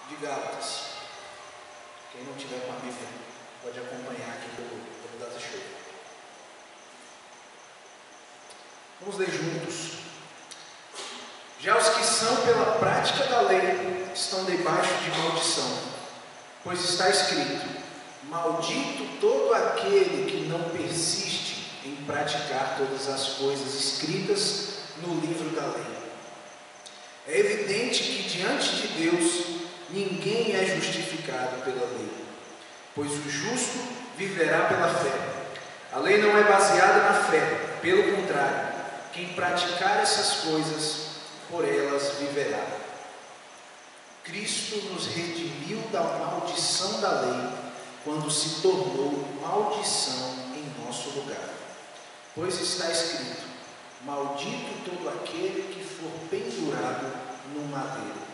de Gálatas. Quem não tiver com a Bíblia pode acompanhar aqui pelo Data Show. Vamos ler juntos. Já os que são pela prática da lei estão debaixo de maldição, pois está escrito: maldito todo aquele que não persiste em praticar todas as coisas escritas no livro da lei. É evidente que diante de Deus ninguém é justificado pela lei, pois o justo viverá pela fé. A lei não é baseada na fé, pelo contrário, quem praticar essas coisas, por elas viverá. Cristo nos redimiu da maldição da lei, quando se tornou maldição em nosso lugar. Pois está escrito: maldito todo aquele que for pendurado no madeiro.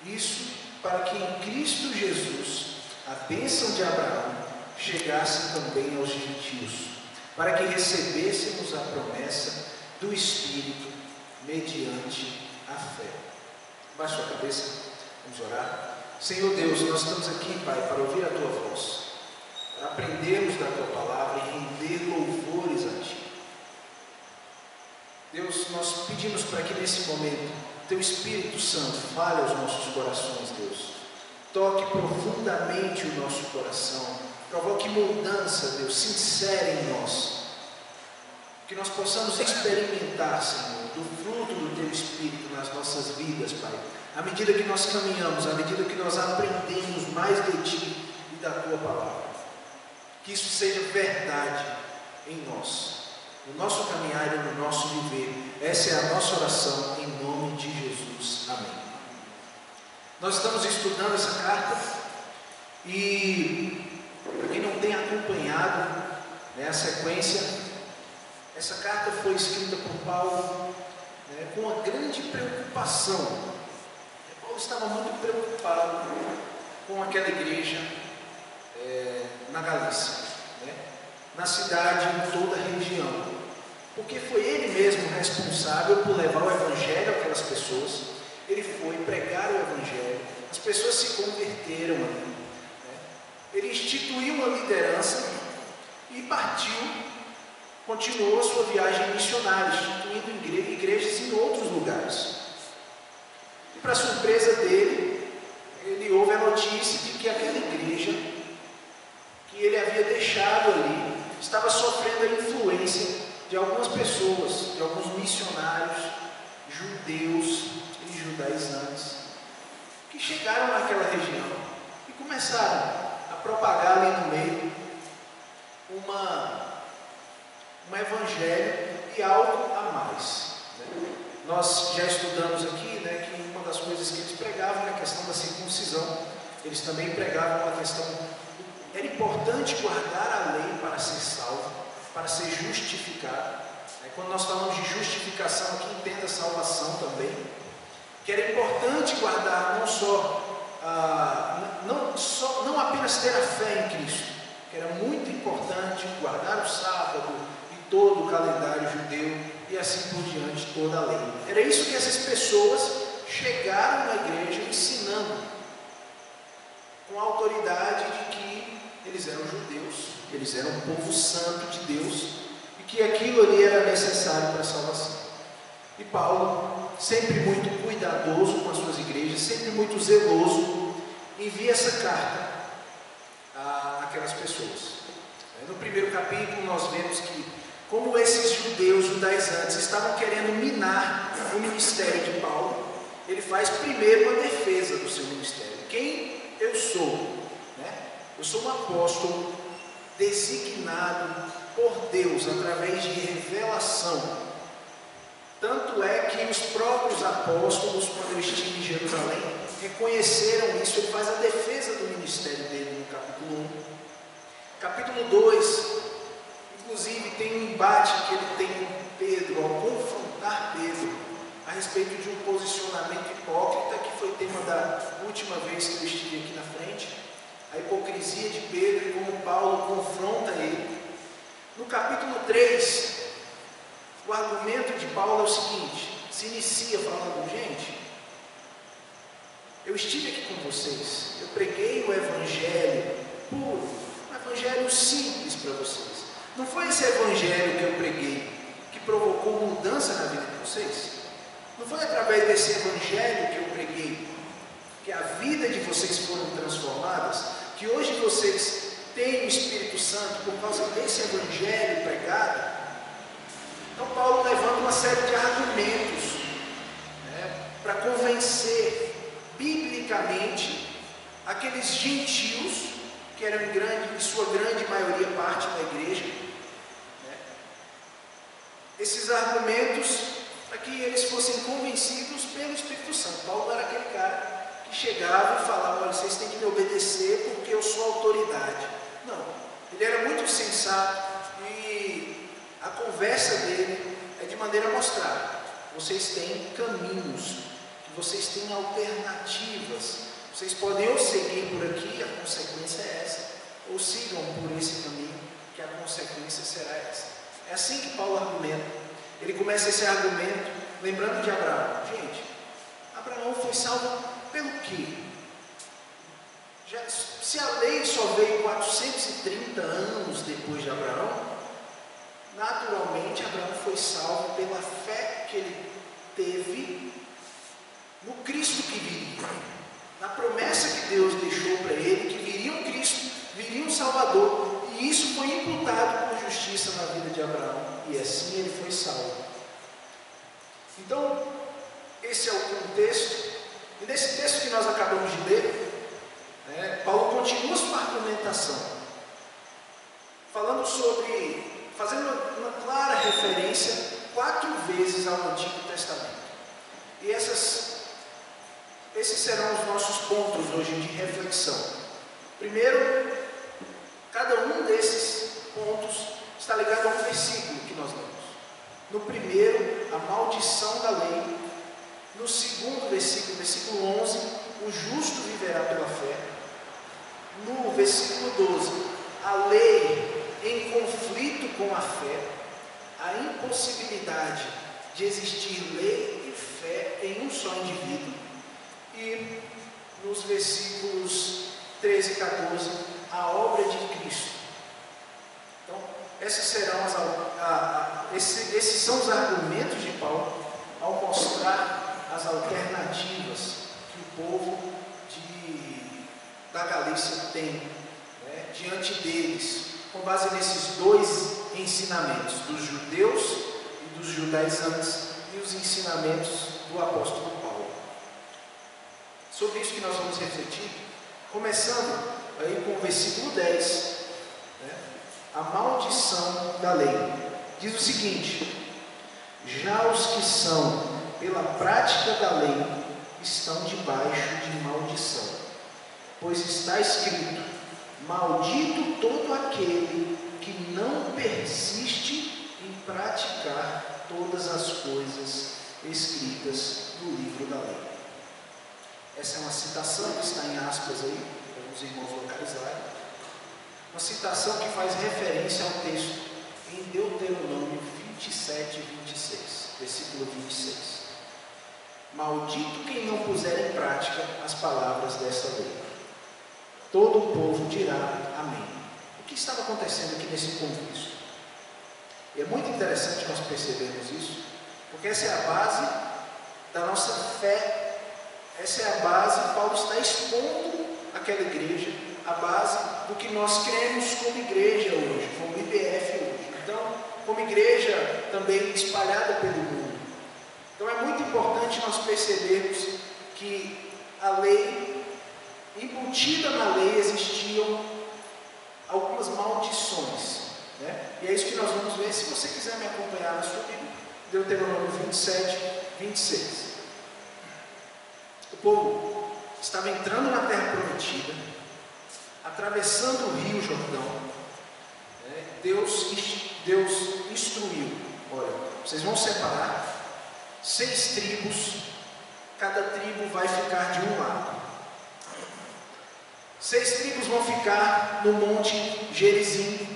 Isso para que em Cristo Jesus a bênção de Abraão chegasse também aos gentios, para que recebêssemos a promessa do Espírito mediante a fé. Baixe sua cabeça, vamos orar. Senhor Deus, nós estamos aqui, Pai, para ouvir a Tua voz, para aprendermos da Tua palavra e render louvores a Ti. Deus, nós pedimos para que nesse momento Teu Espírito Santo fale aos nossos corações, Deus. Toque profundamente o nosso coração, provoque mudança, Deus, se insere em nós. Que nós possamos experimentar, Senhor, do fruto do Teu Espírito nas nossas vidas, Pai. À medida que nós caminhamos, à medida que nós aprendemos mais de Ti e da Tua palavra. Que isso seja verdade em nós, no nosso caminhar e no nosso viver. Essa é a nossa oração em nome de Jesus. Amém. Nós estamos estudando essa carta e, para quem não tem acompanhado, né, a sequência, essa carta foi escrita por Paulo, né, com uma grande preocupação. Paulo estava muito preocupado com aquela igreja na Galícia, né, na cidade e em toda a região, porque foi ele mesmo responsável por levar o Evangelho àquelas pessoas. Ele foi pregar o Evangelho, as pessoas se converteram ali, né? Ele instituiu uma liderança e partiu, continuou a sua viagem missionária, instituindo igrejas em outros lugares. E para surpresa dele, ele ouve a notícia de que aquela igreja que ele havia deixado ali estava sofrendo a influência de algumas pessoas, de alguns missionários judeus e judaizantes que chegaram naquela região e começaram a propagar ali no meio um evangelho e algo a mais, né? Nós já estudamos aqui, né, que uma das coisas que eles pregavam é a questão da circuncisão. Eles também pregavam a questão, era importante guardar a lei para ser salvo, para ser justificado. Quando nós falamos de justificação, aqui entenda a salvação também, que era importante guardar não apenas ter a fé em Cristo, que era muito importante guardar o sábado e todo o calendário judeu e assim por diante, toda a lei. Era isso que essas pessoas chegaram na igreja ensinando, com a autoridade de que eles eram judeus, que eles eram um povo santo de Deus e que aquilo ali era necessário para a salvação. E Paulo, sempre muito cuidadoso com as suas igrejas, sempre muito zeloso, envia essa carta àquelas pessoas. No primeiro capítulo nós vemos que, como esses judeus judaizantes estavam querendo minar o ministério de Paulo, ele faz primeiro uma defesa do seu ministério. Quem eu sou? Né? Eu sou um apóstolo designado por Deus através de revelação. Tanto é que os próprios apóstolos, quando eu estive em Jerusalém, reconheceram isso. Ele faz a defesa do ministério dele no capítulo 1. Capítulo 2, inclusive, tem um embate que ele tem com Pedro, ao confrontar Pedro, a respeito de um posicionamento hipócrita, que foi tema da última vez que eu estive aqui na frente, a hipocrisia de Pedro e como Paulo confronta ele. No capítulo 3, o argumento de Paulo é o seguinte, se inicia falando: gente, Eu estive aqui com vocês, eu preguei o evangelho puro, um evangelho simples para vocês. Não foi esse evangelho que eu preguei que provocou mudança na vida de vocês? Não foi através desse evangelho que eu preguei que a vida de vocês foram transformadas, que hoje vocês têm o Espírito Santo por causa desse evangelho pregado? Então Paulo levanta uma série de argumentos, para convencer biblicamente aqueles gentios que eram em sua grande maioria parte da igreja, esses argumentos para que eles fossem convencidos pelo Espírito Santo. Paulo era aquele cara que chegava e falava: olha, vocês têm que me obedecer porque eu sou autoridade. Não, ele era muito sensato e a conversa dele é de maneira a mostrar: vocês têm caminhos, vocês têm alternativas, vocês podem ou seguir por aqui, a consequência é essa, ou sigam por esse caminho, que a consequência será essa. É assim que Paulo argumenta. Ele começa esse argumento lembrando de Abraão. Gente, Abraão foi salvo pelo quê? Se a lei só veio 430 anos depois de Abraão, naturalmente Abraão foi salvo pela fé que ele teve no Cristo que viria, na promessa que Deus deixou para ele, que viria um Cristo, viria um Salvador, e isso foi imputado por justiça na vida de Abraão, e assim ele foi salvo. Então, esse é o contexto, e nesse texto que nós acabamos de ler, Paulo continua sua argumentação, falando fazendo uma clara referência 4 vezes ao Antigo Testamento, e esses serão os nossos pontos hoje de reflexão. Primeiro, cada um desses pontos está ligado a um versículo que nós lemos. No primeiro, a maldição da lei. No segundo versículo, versículo 11, o justo viverá pela fé. No versículo 12, a lei em conflito com a fé, a impossibilidade de existir lei e fé em um só indivíduo. E nos versículos 13 e 14, a obra de Cristo. Então, esses são os argumentos de Paulo ao mostrar as alternativas que o povo da Galícia tem, diante deles, com base nesses 2 ensinamentos, dos judeus e dos judaizantes, e os ensinamentos do apóstolo Paulo. Sobre isso que nós vamos refletir, começando aí com o versículo 10, a maldição da lei. Diz o seguinte: já os que são pela prática da lei estão debaixo de maldição, pois está escrito: maldito todo aquele que não persiste em praticar todas as coisas escritas no livro da lei. Essa é uma citação que está em aspas aí, para os irmãos localizarem. Uma citação que faz referência ao texto em Deuteronômio 27 e 26, versículo 26. Maldito quem não puser em prática as palavras desta lei. Todo o povo dirá amém. O que estava acontecendo aqui nesse contexto? E é muito interessante nós percebermos isso, porque essa é a base da nossa fé. Essa é a base, Paulo está expondo aquela igreja, a base do que nós cremos como igreja hoje, como IBF hoje. Então, como igreja também espalhada pelo mundo. Então é muito importante nós percebermos que a lei, embutida na lei, existiam algumas maldições. E é isso que nós vamos ver, se você quiser me acompanhar na sua Bíblia, Deuteronômio 27, 26. O povo estava entrando na terra prometida, atravessando o rio Jordão. Deus instruiu: olha, vocês vão separar 6 tribos, cada tribo vai ficar de um lado. 6 tribos vão ficar no monte Gerizim,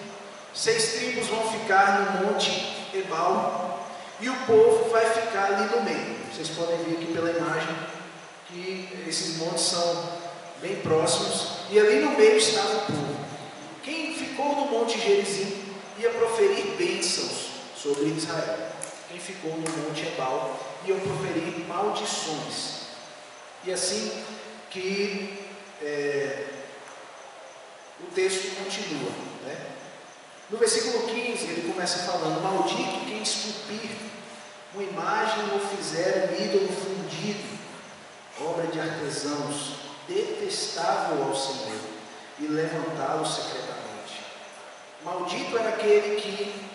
6 tribos vão ficar no monte Ebal, e o povo vai ficar ali no meio. Vocês podem ver aqui pela imagem que esses montes são bem próximos, e ali no meio estava o povo. Quem ficou no Monte Gerizim ia proferir bênçãos sobre Israel. Quem ficou no Monte Ebal ia proferir maldições. E assim que o texto continua, né? No versículo 15 ele começa falando: maldito quem esculpir uma imagem ou fizer um ídolo fundido, obra de artesãos, detestável ao Senhor, e levantá-lo secretamente. Maldito era aquele que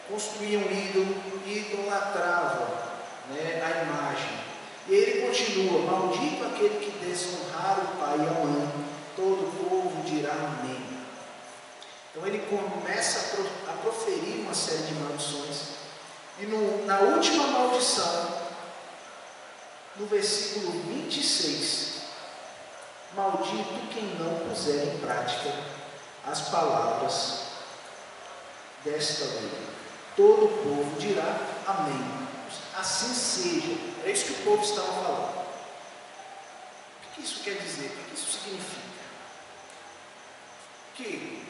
construía um ídolo e idolatrava a imagem. E ele continua: maldito aquele que desonrar o pai e a mãe, todo o povo dirá amém. Então ele começa a proferir uma série de maldições, e na última maldição, no versículo 26, maldito quem não puser em prática as palavras desta lei. Todo o povo dirá amém. Assim seja. É isso que o povo estava falando. O que isso quer dizer? O que isso significa? Que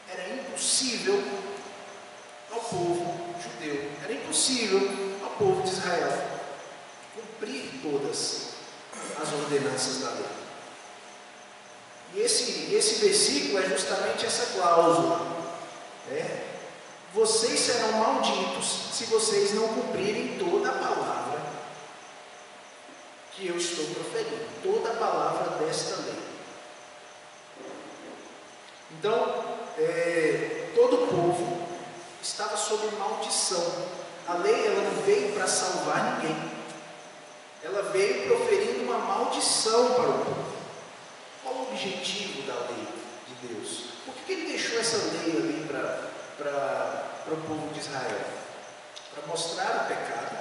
era impossível ao povo judeu, era impossível ao povo de Israel cumprir todas as ordenanças da lei. E esse versículo é justamente essa cláusula. Vocês serão malditos se vocês não cumprirem toda a palavra que eu estou proferindo, toda a palavra desta lei. Então, todo o povo estava sob maldição. A lei ela não veio para salvar ninguém. Ela veio proferindo uma maldição para o povo. Qual o objetivo da lei de Deus? Por que ele deixou essa lei ali para o povo de Israel? Para mostrar o pecado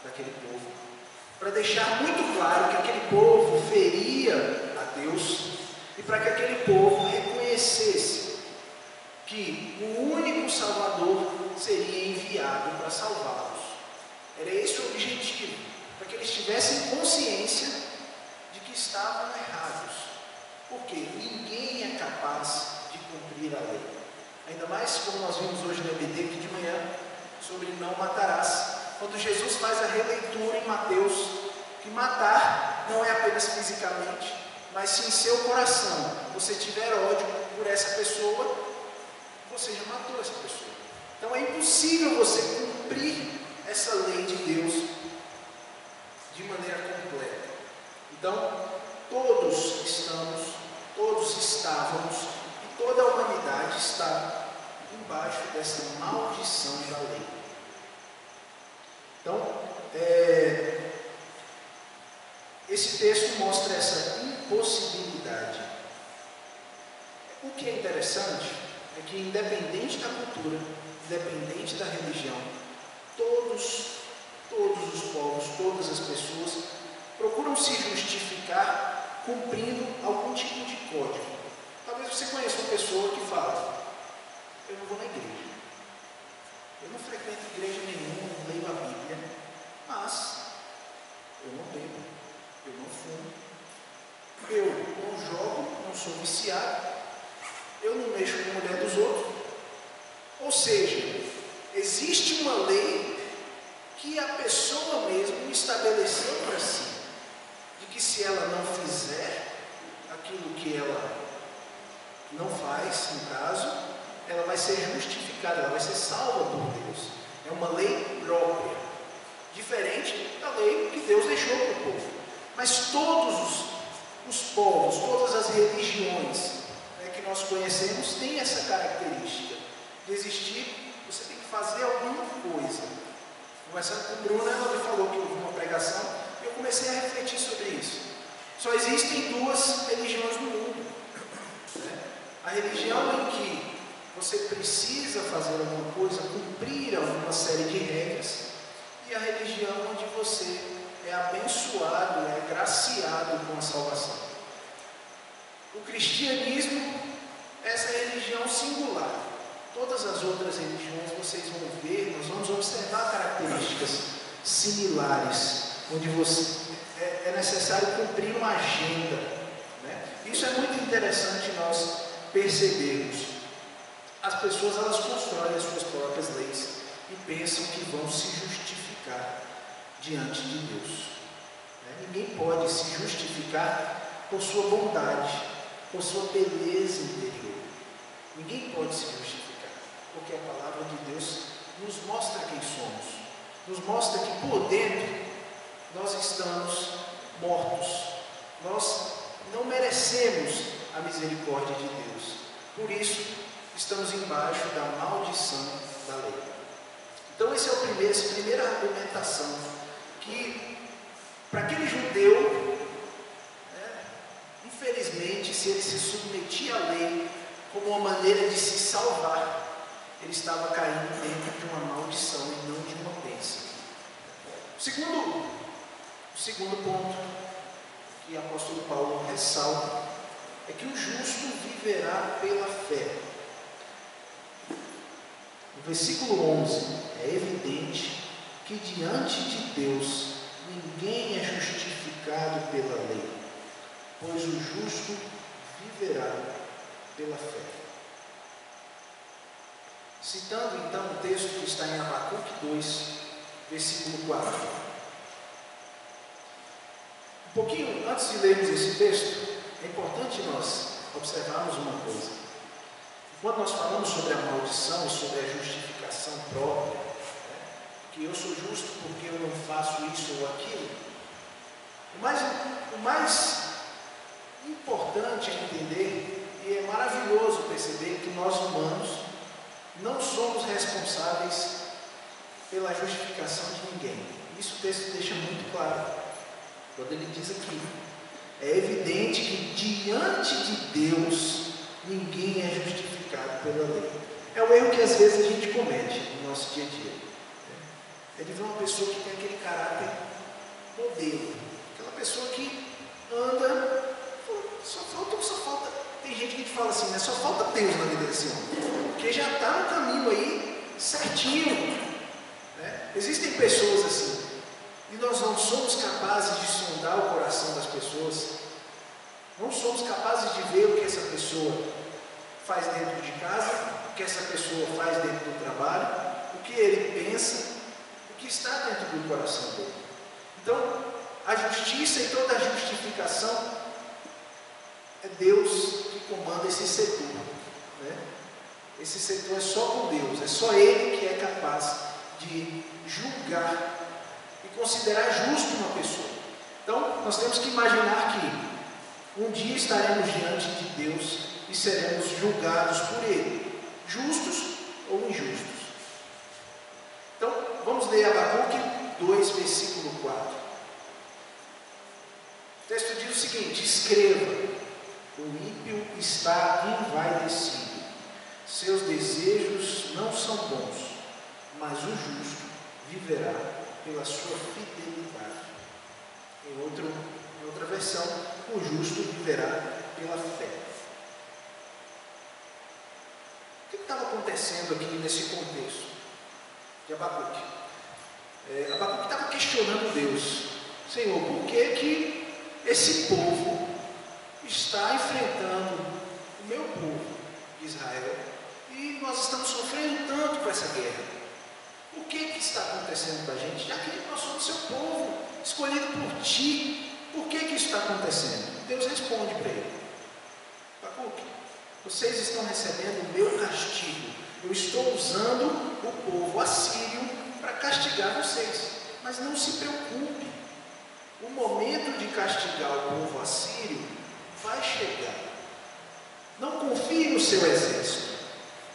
daquele povo, para deixar muito claro que aquele povo feria a Deus, e para que aquele povo reconhecesse que o único Salvador seria enviado para salvá-los. Era esse o objetivo, para que eles tivessem consciência de que estavam errados, porque ninguém é capaz de cumprir a lei. Ainda mais como nós vimos hoje no EBD aqui de manhã, sobre não matarás. Quando Jesus faz a releitura em Mateus, que matar não é apenas fisicamente, mas se em seu coração você tiver ódio por essa pessoa, você já matou essa pessoa. Então é impossível você cumprir essa lei de Deus de maneira completa. Então, todos estávamos, e toda a humanidade está embaixo dessa maldição da lei. Então, esse texto mostra essa impossibilidade. O que é interessante é que, independente da cultura, independente da religião, todos os povos, todas as pessoas procuram se justificar cumprindo algum tipo de código. Talvez você conheça uma pessoa que fala: eu não vou na igreja, eu não frequento igreja nenhuma, não leio a Bíblia, mas eu não bebo, eu não fumo, eu não jogo, não sou viciado, eu não mexo com a mulher dos outros. Ou seja, existe uma lei que a pessoa mesmo estabeleceu para si, de que se ela não fizer aquilo que ela não faz, no caso, ela vai ser justificada, ela vai ser salva por Deus. É uma lei própria, diferente da lei que Deus deixou para o povo. Mas todos os povos, todas as religiões que nós conhecemos têm essa característica de existir. Você tem que fazer alguma coisa. Conversando com a Bruna, ela me falou que houve uma pregação, e eu comecei a refletir sobre isso. Só existem duas religiões no mundo, a religião em que você precisa fazer alguma coisa, cumprir alguma série de regras, e a religião onde você é abençoado, é agraciado com a salvação. O cristianismo é essa religião singular. Todas as outras religiões vocês vão ver, nós vamos observar características similares, onde você é necessário cumprir uma agenda, né? Isso é muito interessante nós percebermos. As pessoas, elas constroem as suas próprias leis e pensam que vão se justificar diante de Deus, né? Ninguém pode se justificar por sua bondade, por sua beleza interior. Ninguém pode se justificar, porque a palavra de Deus nos mostra quem somos, nos mostra que por dentro nós estamos mortos, nós não merecemos a misericórdia de Deus, por isso estamos embaixo da maldição da lei. Então essa é a primeira argumentação, que para aquele judeu, infelizmente, se ele se submetia à lei como uma maneira de se salvar, ele estava caindo dentro de uma maldição e não de uma bênção. O segundo ponto que o apóstolo Paulo ressalta é que o justo viverá pela fé. No versículo 11, é evidente que diante de Deus ninguém é justificado pela lei, pois o justo viverá pela fé. Citando então o texto que está em Abacuque 2, versículo 4. Um pouquinho antes de lermos esse texto, é importante nós observarmos uma coisa. Quando nós falamos sobre a maldição e sobre a justificação própria, que eu sou justo porque eu não faço isso ou aquilo, o mais importante é entender, e é maravilhoso perceber, que nós humanos não somos responsáveis pela justificação de ninguém. Isso o texto deixa muito claro, quando ele diz aqui: é evidente que diante de Deus ninguém é justificado pela lei. É o erro que às vezes a gente comete no nosso dia a dia. É de ver uma pessoa que tem aquele caráter modelo, aquela pessoa que anda, só falta. Tem gente que fala assim, né? Só falta Deus na vida desse homem, porque já está no caminho aí certinho, né? Existem pessoas assim, e nós não somos capazes de sondar o coração das pessoas, não somos capazes de ver o que essa pessoa faz dentro de casa, o que essa pessoa faz dentro do trabalho, o que ele pensa, o que está dentro do coração dele. Então, a justiça e toda a justificação é Deus que comanda esse setor, né? Esse setor é só com Deus, é só Ele que é capaz de julgar e considerar justo uma pessoa. Então, nós temos que imaginar que um dia estaremos diante de Deus e seremos julgados por Ele, justos ou injustos. Então, vamos ler Abacuque 2, versículo 4. O texto diz o seguinte: escreva: o ímpio está envaidecido, seus desejos não são bons, mas o justo viverá pela sua fidelidade. Em outra versão, o justo viverá pela fé. O que estava acontecendo aqui nesse contexto de Abacuque? Abacuque estava questionando Deus: Senhor, por que esse povo está enfrentando o meu povo de Israel e nós estamos sofrendo tanto com essa guerra? O que está acontecendo com a gente? Já que nós somos seu povo, escolhido por ti, por que isso está acontecendo? Deus responde para ele: Abacuque, vocês estão recebendo o meu castigo. Eu estou usando o povo assírio para castigar vocês, mas não se preocupe, o momento de castigar o povo assírio vai chegar. Não confie no seu exército,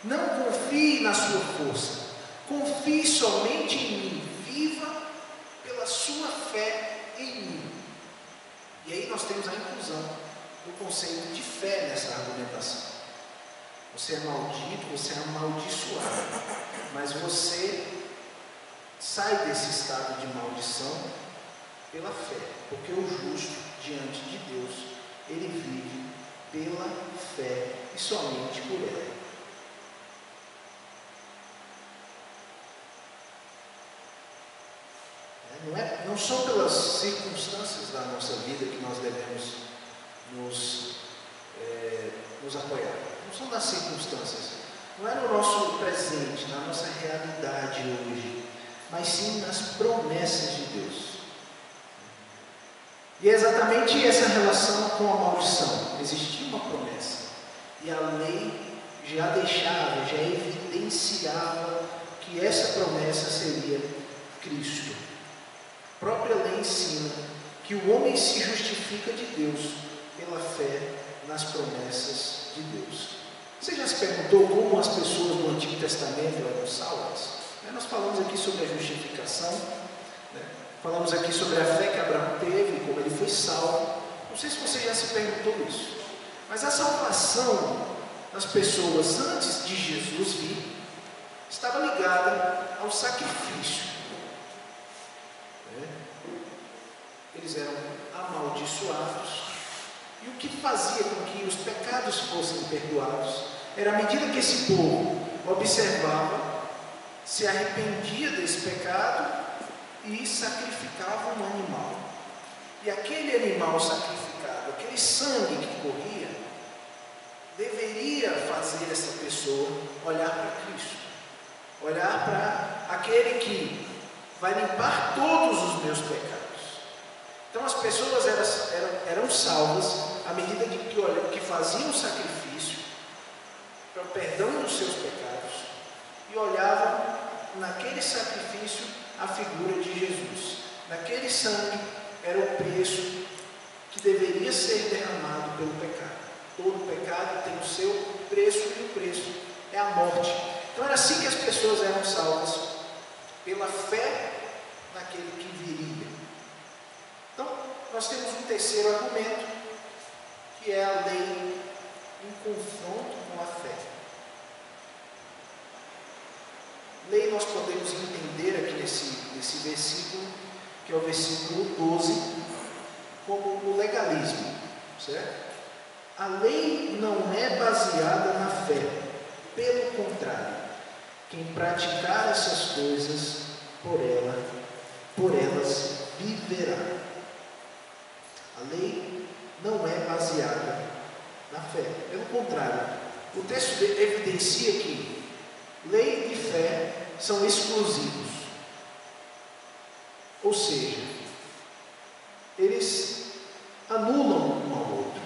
não confie na sua força, confie somente em mim, viva pela sua fé em mim. E aí nós temos a inclusão do conceito de fé nessa argumentação. Você é maldito, você é amaldiçoado, mas você sai desse estado de maldição pela fé, porque o justo diante de Deus, ele vive pela fé e somente por ela. não são pelas circunstâncias da nossa vida que nós devemos nos apoiar. Não são das circunstâncias. Não é no nosso presente, na nossa realidade hoje, mas sim nas promessas de Deus. E é exatamente essa relação com a maldição. Existia uma promessa. E a lei já deixava, já evidenciava que essa promessa seria Cristo. A própria lei ensina que o homem se justifica de Deus pela fé nas promessas de Deus. Você já se perguntou como as pessoas do Antigo Testamento eram salvas? Nós falamos aqui sobre a justificação, falamos aqui sobre a fé que Abraão teve, como ele foi salvo. Não sei se você já se perguntou isso, mas a salvação das pessoas antes de Jesus vir estava ligada ao sacrifício. Eles eram amaldiçoados, e o que fazia com que os pecados fossem perdoados era à medida que esse povo observava, se arrependia desse pecado e sacrificava um animal. E aquele animal sacrificado, aquele sangue que corria, deveria fazer essa pessoa olhar para Cristo, olhar para aquele que vai limpar todos os meus pecados. Então as pessoas eram salvas à medida que faziam o sacrifício para o perdão dos seus pecados e olhavam naquele sacrifício a figura de Jesus. Naquele sangue era o preço que deveria ser derramado pelo pecado. Todo pecado tem o seu preço, e o preço é a morte. Então era assim que as pessoas eram salvas, pela fé naquele que viria. Então nós temos um terceiro argumento, que é a lei em confronto com a fé. Lei nós podemos entender aqui nesse versículo, que é o versículo 12, como o legalismo, certo? A lei não é baseada na fé, pelo contrário, quem praticar essas coisas, por elas viverá. A lei não é baseada na fé, pelo contrário, o texto evidencia que lei e fé são exclusivos, ou seja, eles anulam um ao outro.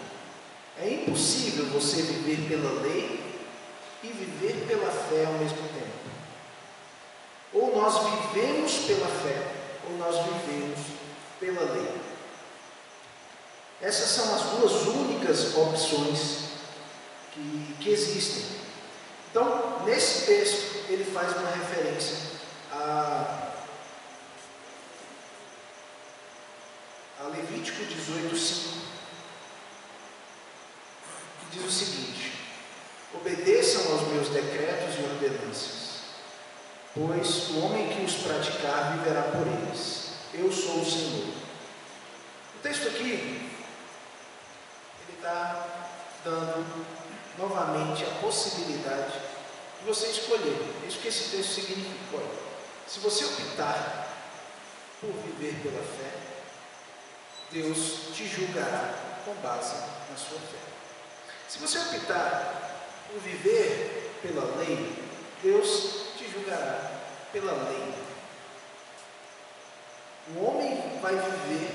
É impossível você viver pela lei e viver pela fé ao mesmo tempo. Ou nós vivemos pela fé, ou nós vivemos pela lei. Essas são as duas únicas opções que existem. Então, nesse texto, ele faz uma referência a Levítico 18:5, que diz o seguinte: obedeçam aos meus decretos e ordenanças, pois o homem que os praticar viverá por eles. Eu sou o Senhor. O texto aqui, ele está dando novamente a possibilidade de você escolher. É isso que esse texto significa. Olha, se você optar por viver pela fé, Deus te julgará com base na sua fé. Se você optar por viver pela lei, Deus te julgará pela lei. O homem vai viver,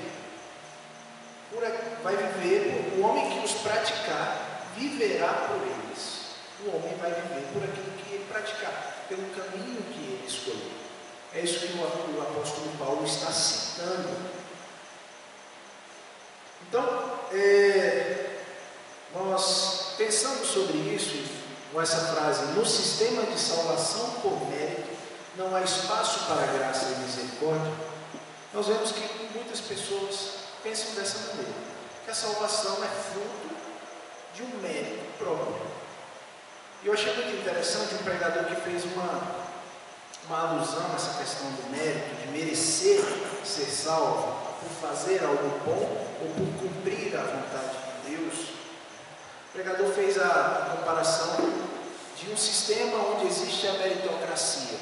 o homem que os praticar, viverá por eles. O homem vai viver por aquilo que ele praticar, pelo caminho que ele escolher. É isso que o apóstolo Paulo está citando. Então, nós pensamos sobre isso, com essa frase: no sistema de salvação por mérito, não há espaço para graça e misericórdia. Nós vemos que muitas pessoas pensam dessa maneira, que a salvação é fruto de um mérito próprio. E eu achei muito interessante um pregador que fez uma alusão a essa questão do mérito, de merecer ser salvo por fazer algo bom ou por cumprir a vontade de Deus. O pregador fez a comparação de um sistema onde existe a meritocracia,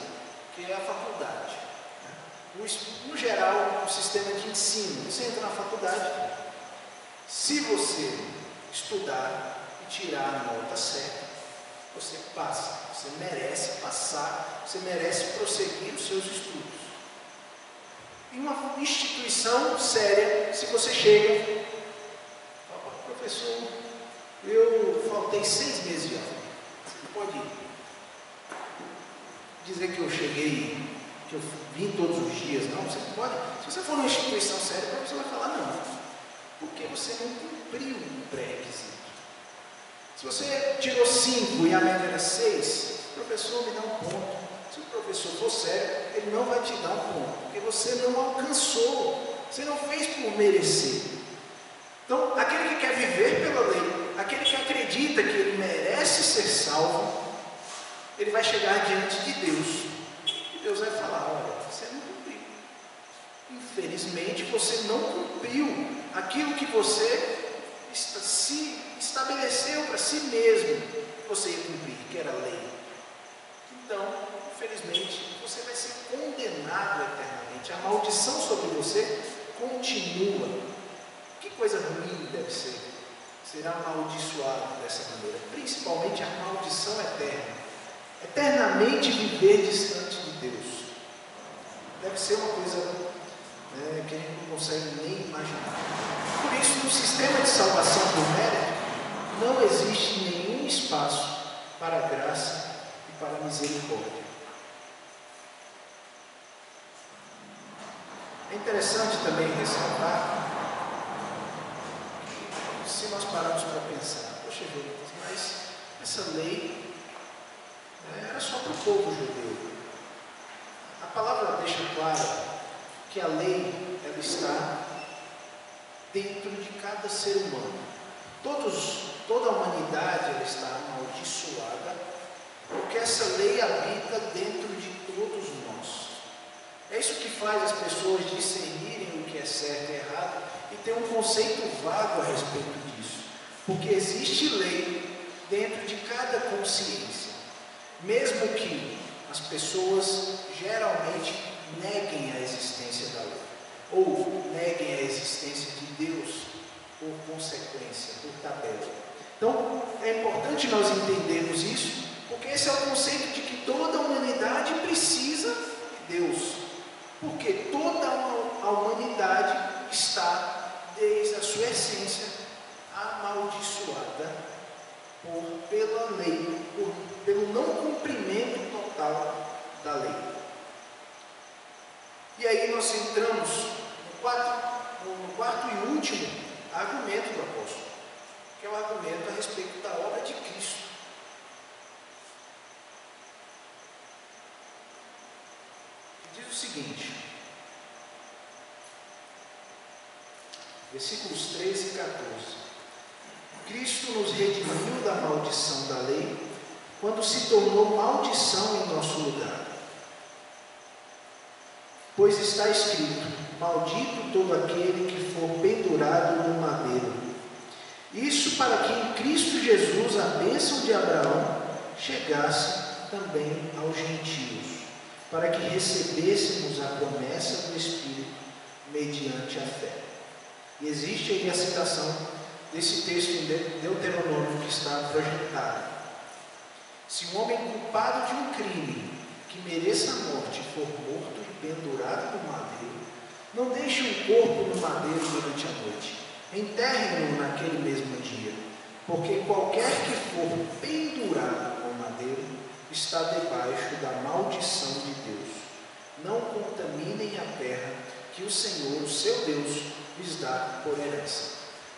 que é a faculdade. no geral, o sistema de ensino. Você entra na faculdade, se você estudar e tirar a nota certa, você passa, você merece passar, você merece prosseguir os seus estudos. Em uma instituição séria, se você chega, fala, professor, eu faltei 6 meses de aula, você pode dizer que eu cheguei, que eu vim todos os dias, não, você pode, se você for numa instituição séria, o professor vai falar, não, porque você não cumpriu o pré-requisito. Se você tirou 5 e a média era 6, o professor me dá um ponto. Se o professor for sério, ele não vai te dar um ponto, porque você não alcançou, você não fez por merecer. Então, aquele que quer viver pela lei, aquele que acredita que ele merece ser salvo, ele vai chegar diante de Deus, e Deus vai falar, olha, você não cumpriu. Infelizmente, você não cumpriu aquilo que você se estabeleceu para si mesmo que você ia cumprir, que era a lei. Então, infelizmente, você vai ser condenado eternamente. A maldição sobre você continua. Que coisa ruim deve ser. Será amaldiçoado dessa maneira. Principalmente a maldição eterna. Eternamente viver distante de Deus. Deve ser uma coisa que a gente não consegue nem imaginar. Por isso, no sistema de salvação por mérito, não existe nenhum espaço para a graça e para a misericórdia. É interessante também ressaltar que, se nós pararmos para pensar, poxa vida, mas essa lei era só para o povo judeu. A palavra deixa claro que a lei ela está dentro de cada ser humano. Toda a humanidade ela está amaldiçoada, porque essa lei habita dentro de todos nós. É isso que faz as pessoas discernirem o que é certo e errado e ter um conceito vago a respeito disso. Porque existe lei dentro de cada consciência. Mesmo que as pessoas geralmente neguem a existência da lei, ou neguem a existência de Deus por consequência, por tabela. Então, é importante nós entendermos isso, porque esse é o conceito de que toda a humanidade precisa de Deus. Porque toda a humanidade está, desde a sua essência, amaldiçoada pela lei, pelo não cumprimento total da lei. E aí nós entramos no quarto e último argumento do apóstolo, que é o argumento a respeito da obra de Cristo. Diz o seguinte, versículos 13 e 14: Cristo nos redimiu da maldição da lei, quando se tornou maldição em nosso lugar. Pois está escrito, maldito todo aquele que for pendurado no madeiro. Isso para que em Cristo Jesus a bênção de Abraão chegasse também aos gentios, para que recebêssemos a promessa do Espírito mediante a fé. E existe aí a citação desse texto em Deuteronômio que está projetado. Se um homem culpado de um crime que mereça a morte for morto e pendurado no madeiro, não deixe o corpo no madeiro durante a noite, enterre-o naquele mesmo dia, porque qualquer que for pendurado no madeiro está debaixo da maldição de Deus. Não contaminem a terra que o Senhor, o seu Deus, lhes dá por herança.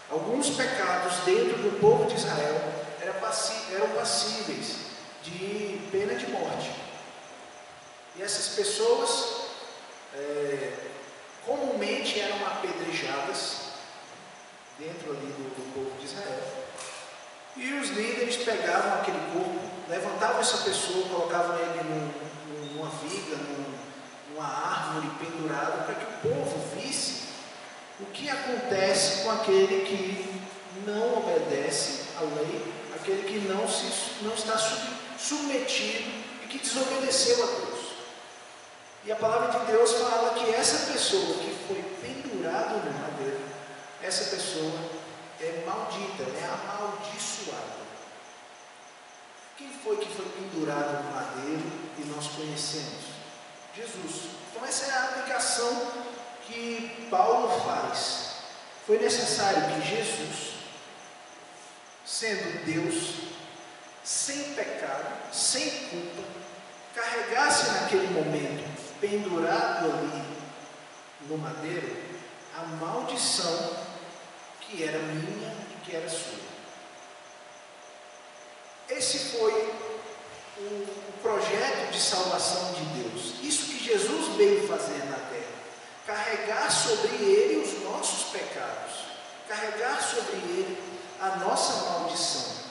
Alguns pecados dentro do povo de Israel eram passíveis de pena de morte. E essas pessoas comumente eram apedrejadas dentro ali do povo de Israel. E os líderes pegavam aquele corpo, levantavam essa pessoa, colocavam ele numa viga, numa árvore pendurado, para que o povo visse o que acontece com aquele que não obedece à lei, aquele que não está submetido e que desobedeceu a Deus. E a palavra de Deus fala que essa pessoa que foi pendurada no madeiro, essa pessoa é maldita, é amaldiçoada. Quem foi que foi pendurado no madeiro e nós conhecemos? Jesus. Então essa é a aplicação que Paulo faz. Foi necessário que Jesus, sendo Deus, sem pecado, sem culpa, carregasse naquele momento, pendurado ali no madeiro, a maldição que era minha e que era sua. Esse foi o projeto de salvação de Deus. Isso que Jesus veio fazer na terra. Carregar sobre ele os nossos pecados. Carregar sobre ele a nossa maldição.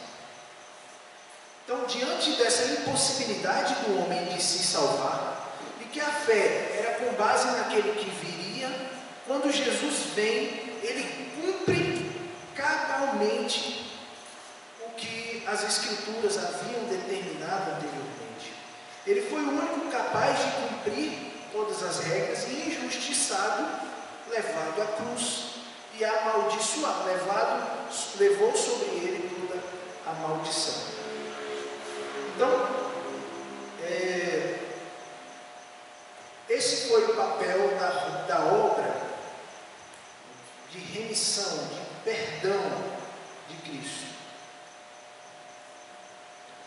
Então, diante dessa impossibilidade do homem de se salvar, e que a fé era com base naquele que viria, quando Jesus vem, ele cumpre cabalmente o que as Escrituras haviam determinado anteriormente. Ele foi o único capaz de cumprir todas as regras e injustiçado, levado à cruz e amaldiçoado, levou sobre ele toda a maldição. Então, esse foi o papel da obra de remissão, de perdão de Cristo.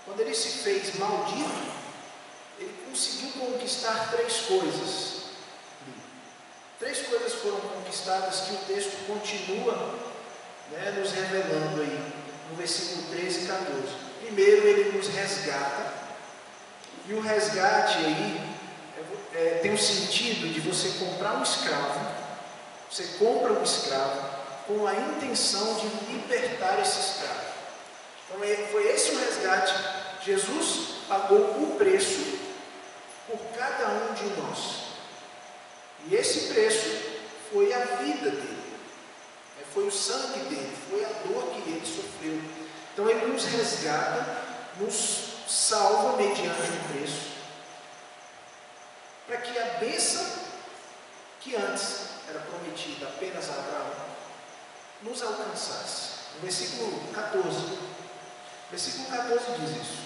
Quando ele se fez maldito, ele conseguiu conquistar 3 coisas. 3 coisas foram conquistadas que o texto continua, nos revelando aí, no versículo 13 e 14. Primeiro, ele nos resgata, e o resgate aí tem o sentido de você comprar um escravo. Você compra um escravo com a intenção de libertar esse escravo. Então foi esse o resgate. Jesus pagou o preço por cada um de nós. E esse preço foi a vida dele. Foi o sangue dele, foi a dor que ele sofreu. Então ele nos resgata, nos salva mediante um preço, para que a bênção que antes era prometida apenas a Abraão, nos alcançasse. No versículo 14. Versículo 14 diz isso.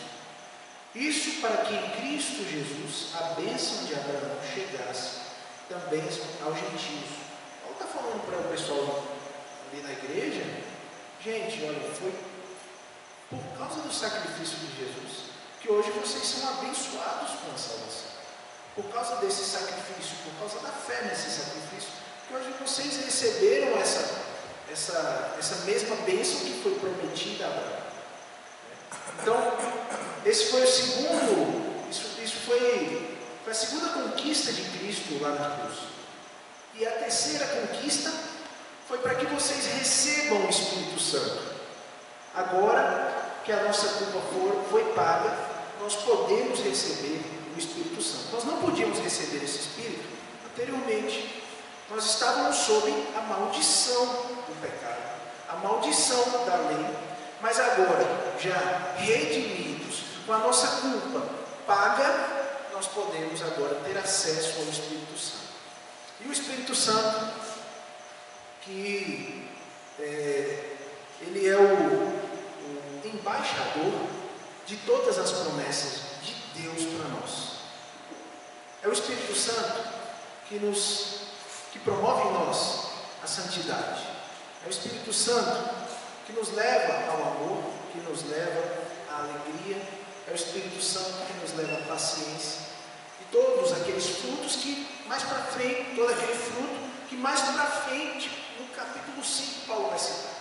Isso para que em Cristo Jesus a bênção de Abraão chegasse também aos gentios. Paulo está falando para o pessoal ali na igreja, gente, olha, foi por causa do sacrifício de Jesus que hoje vocês são abençoados com a salvação. Por causa desse sacrifício, por causa da fé nesse sacrifício, que hoje vocês receberam essa mesma bênção que foi prometida a Abraão. Então, esse foi o segundo, isso foi a segunda conquista de Cristo lá na cruz. E a terceira conquista foi para que vocês recebam o Espírito Santo. Agora que a nossa culpa foi paga, nós podemos receber o Espírito Santo. Nós não podíamos receber esse Espírito anteriormente. Nós estávamos sob a maldição do pecado, a maldição da lei. Mas agora, já redimidos, com a nossa culpa paga, nós podemos agora ter acesso ao Espírito Santo. E o Espírito Santo, que ele é o embaixador de todas as promessas de Deus para nós. É o Espírito Santo que promove em nós a santidade. É o Espírito Santo que nos leva ao amor, que nos leva à alegria. É o Espírito Santo que nos leva à paciência. E todos aqueles frutos que mais para frente, todo aquele fruto que mais para frente, no capítulo 5, Paulo vai citar.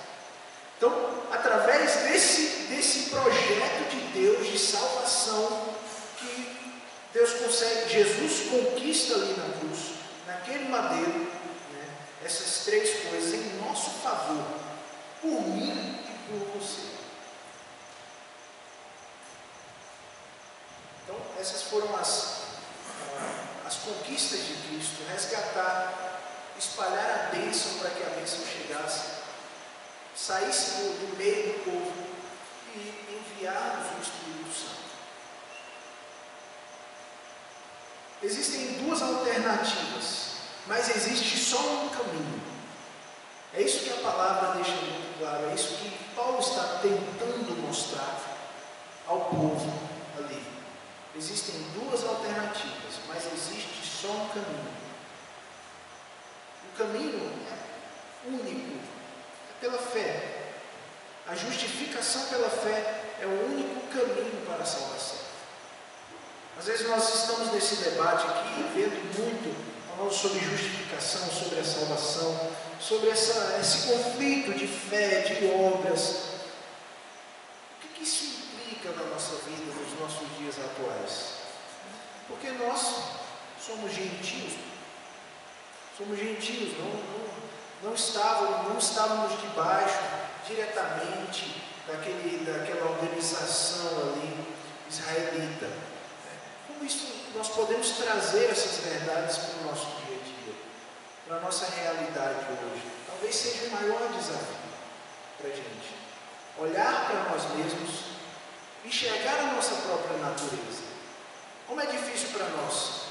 Então, através desse projeto de Deus de salvação, que Deus consegue, Jesus conquista ali na cruz, naquele madeiro, essas 3 coisas em nosso favor, por mim e por você. Então, essas foram as conquistas de Cristo: resgatar, espalhar a bênção para que a bênção chegasse, saísse do meio do povo e enviar-nos o Espírito Santo. existem duas alternativas, mas existe só um caminho. É isso que a palavra deixa muito claro, é isso que Paulo está tentando mostrar ao povo ali. Existem duas alternativas, mas existe só um caminho. O caminho é único, é pela fé. A justificação pela fé é o único caminho para a salvação. Às vezes nós estamos nesse debate aqui, vendo muito, falando sobre justificação, sobre a salvação, sobre esse conflito de fé, de obras. O que isso implica na nossa vida, nos nossos dias atuais? Porque nós somos gentios, não estávamos debaixo diretamente daquela organização ali israelita. Como isso nós podemos trazer essas verdades para o nosso dia a dia, para a nossa realidade hoje? Talvez seja o maior desafio para a gente. Olhar para nós mesmos, enxergar a nossa própria natureza. Como é difícil para nós,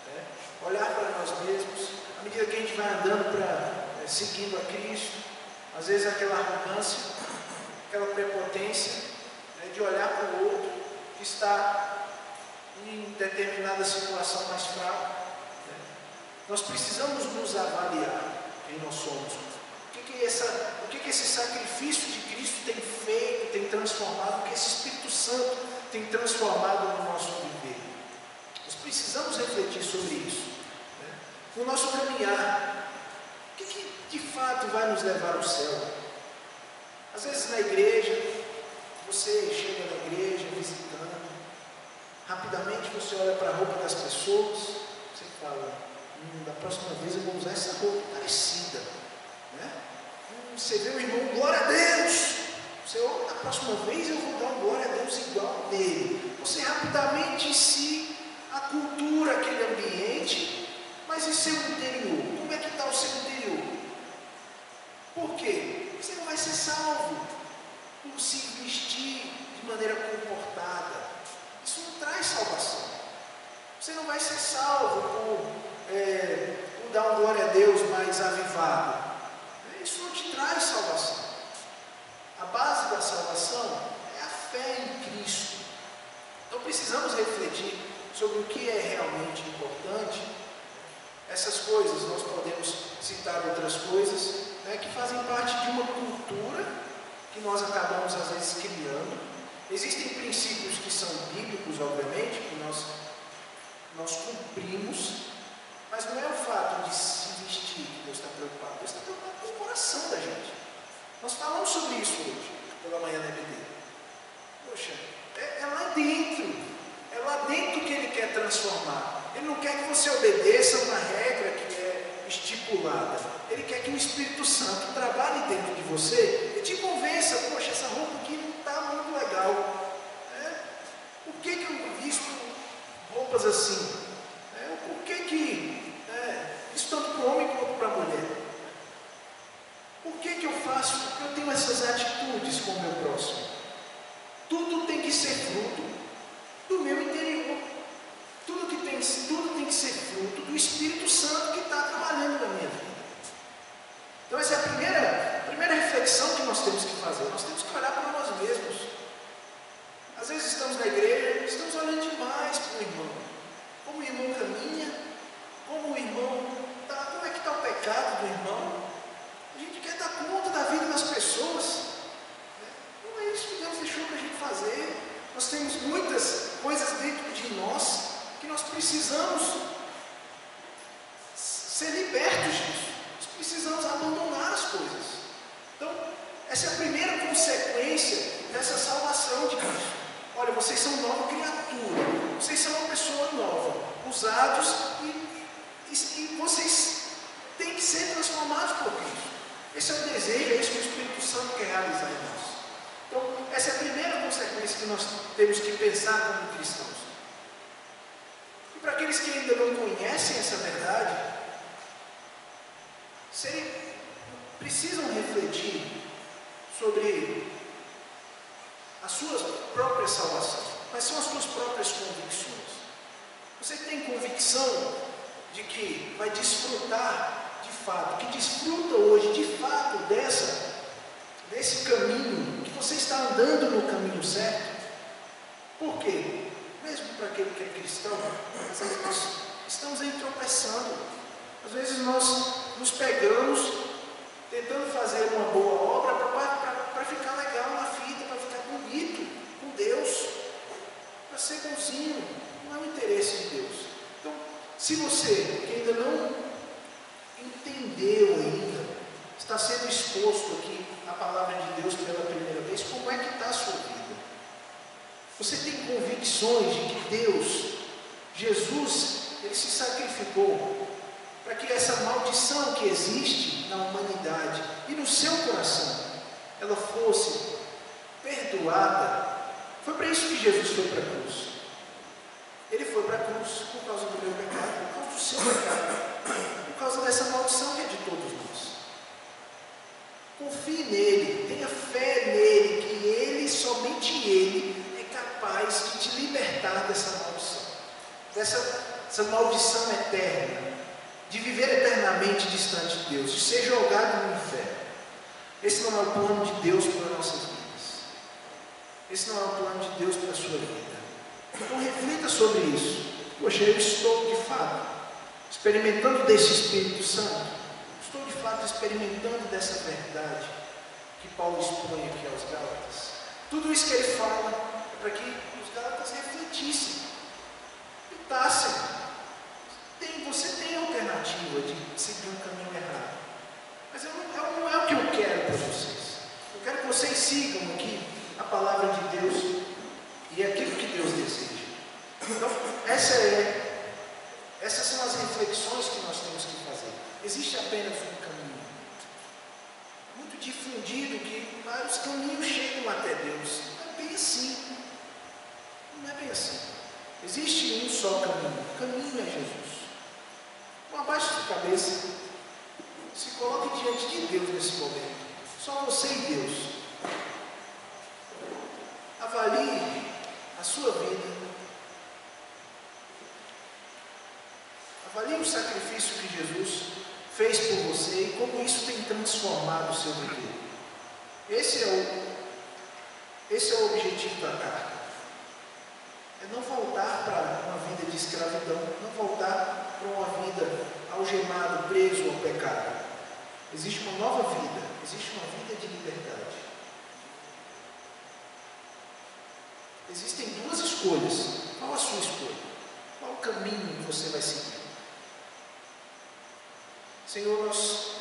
né? Olhar para nós mesmos, à medida que a gente vai andando seguindo a Cristo, às vezes aquela arrogância, aquela prepotência, né, de olhar para o outro que está em determinada situação mais fraca. Né? Nós precisamos nos avaliar quem nós somos. O que esse sacrifício de Cristo tem feito, tem transformado, o que esse Espírito Santo tem transformado no nosso viver. Nós precisamos refletir sobre isso. Né? No nosso caminhar, o que de fato vai nos levar ao céu? Às vezes na igreja, você chega na igreja visitando, rapidamente você olha para a roupa das pessoas, você fala, da próxima vez eu vou usar essa roupa parecida. Né? Você vê o irmão, glória a Deus! Você olha, da próxima vez eu vou dar um glória a Deus igual dele. Você rapidamente se acultura aquele ambiente, mas e seu interior? Como é que está o seu interior? Por quê? Você não vai ser salvo por se vestir de maneira comportada. Isso não traz salvação. Você não vai ser salvo por dar um glória a Deus mais avivado. Isso não te traz salvação. A base da salvação é a fé em Cristo. Então precisamos refletir sobre o que é realmente importante. Essas coisas, nós podemos citar outras coisas, né, que fazem parte de uma cultura que nós acabamos às vezes criando. Existem princípios que são bíblicos, obviamente, que nós cumprimos, mas não é o fato de se vestir que Deus está preocupado. Deus está preocupado com o coração da gente. Nós falamos sobre isso hoje, pela manhã da EBD. Poxa, é lá dentro que Ele quer transformar. Ele não quer que você obedeça uma regra que é estipulada. Ele quer que o Espírito Santo trabalhe dentro de você e te convença, poxa, essa roupa aqui não está muito legal. Por que eu visto roupas assim? Por que isso tanto para o homem quanto para a mulher? Por que eu faço? Porque eu tenho essas atitudes com o meu próximo. Tudo tem que ser fruto do meu interior. Tudo tem que ser fruto do Espírito Santo que está trabalhando na minha vida. Então essa é a primeira reflexão que nós temos que fazer. Nós temos que olhar para nós mesmos. Às vezes estamos na igreja, estamos olhando demais para o irmão. Como o irmão caminha, como o irmão está, como é que está o pecado do irmão. A gente quer dar conta da vida das pessoas. Não é isso que Deus deixou para a gente fazer. Nós temos muitas coisas dentro de nós que nós precisamos ser libertos disso. Nós precisamos abandonar as coisas. Então, essa é a primeira consequência dessa salvação de Cristo. Olha, vocês são nova criatura. Vocês são uma pessoa nova. Usados e vocês têm que ser transformados por Cristo. Esse é o desejo, é isso que o Espírito Santo quer realizar em nós. Então, essa é a primeira consequência que nós temos que pensar como cristãos. E para aqueles que ainda não conhecem essa verdade, precisam refletir sobre a sua própria salvação. Quais são as suas próprias convicções? Você tem convicção de que vai desfrutar de fato, que desfruta hoje de fato desse caminho, que você está andando no caminho certo? Por quê? Mesmo para aquele que é cristão, às vezes nós estamos aí tropeçando. Às vezes nós nos pegamos tentando fazer uma boa obra para ficar legal na vida, para ficar bonito com Deus, para ser bonzinho. Não é o interesse de Deus. Então, se você que ainda não entendeu ainda, está sendo exposto aqui à palavra de Deus pela primeira vez, como é que está a sua vida? Você tem convicções de que Deus, Jesus, Ele se sacrificou para que essa maldição que existe na humanidade e no seu coração, ela fosse perdoada? Foi para isso que Jesus foi para a cruz. Ele foi para a cruz por causa do meu pecado, por causa do seu pecado, por causa dessa maldição que é de todos nós. Confie nele, tenha fé nele, que ele, somente ele, é capaz de te libertar dessa maldição, dessa maldição eterna, de viver eternamente distante de Deus, de ser jogado no inferno. Esse não é o plano de Deus para as nossas vidas. Esse não é o plano de Deus para a sua vida. Então reflita sobre isso. Poxa, eu estou de fato experimentando desse Espírito Santo. Estou de fato experimentando dessa verdade que Paulo expõe aqui aos Gálatas. Tudo isso que ele fala é para que os Gálatas refletissem, pensassem. Você tem a alternativa de seguir um caminho errado, mas não é o que eu quero para vocês. Eu quero que vocês sigam aqui a palavra de Deus e aquilo que Deus deseja. Então, essas são as reflexões que nós temos que fazer. Existe apenas um caminho, muito difundido, que vários caminhos chegam até Deus. Não é bem assim. Não é bem assim. Existe um só caminho. O caminho é Jesus. Então, abaixe a cabeça. Se coloque diante de Deus nesse momento. Só você e Deus. Avalie a sua vida. Avalie o sacrifício que Jesus fez por você e como isso tem transformado o seu viver. Esse é o objetivo da carta. É não voltar para uma vida de escravidão, não voltar para uma vida algemado, preso ao pecado. Existe uma nova vida, existe uma vida de liberdade. Existem duas escolhas. Qual a sua escolha? Qual o caminho que você vai seguir? Senhor, nós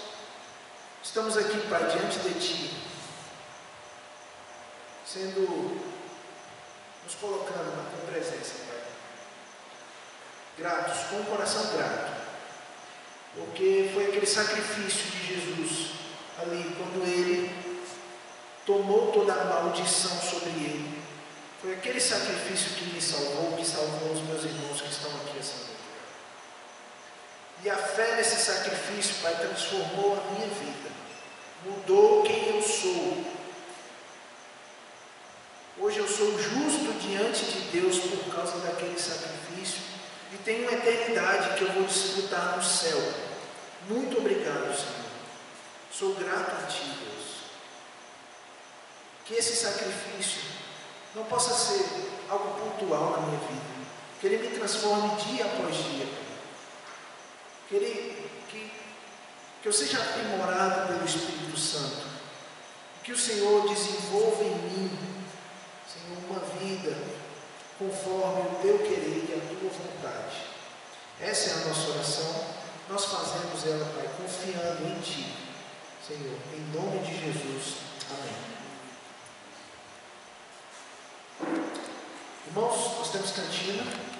estamos aqui, Pai, diante de Ti, nos colocando na Tua presença, Pai, gratos, com o coração grato, porque foi aquele sacrifício de Jesus ali, quando Ele tomou toda a maldição sobre Ele. Foi aquele sacrifício que me salvou, que salvou os meus irmãos que estão aqui essa noite. E a fé nesse sacrifício, Pai, transformou a minha vida, mudou quem eu sou. Hoje eu sou justo diante de Deus por causa daquele sacrifício e tenho uma eternidade que eu vou desfrutar no céu. Muito obrigado, Senhor. Sou grato a Ti, Deus. Que esse sacrifício não possa ser algo pontual na minha vida, que Ele me transforme dia após dia. Que eu seja aprimorado pelo Espírito Santo, que o Senhor desenvolva em mim, Senhor, uma vida conforme o Teu querer e a Tua vontade. Essa é a nossa oração, nós fazemos ela, Pai, confiando em Ti, Senhor, em nome de Jesus, amém. Irmãos, nós temos cantina.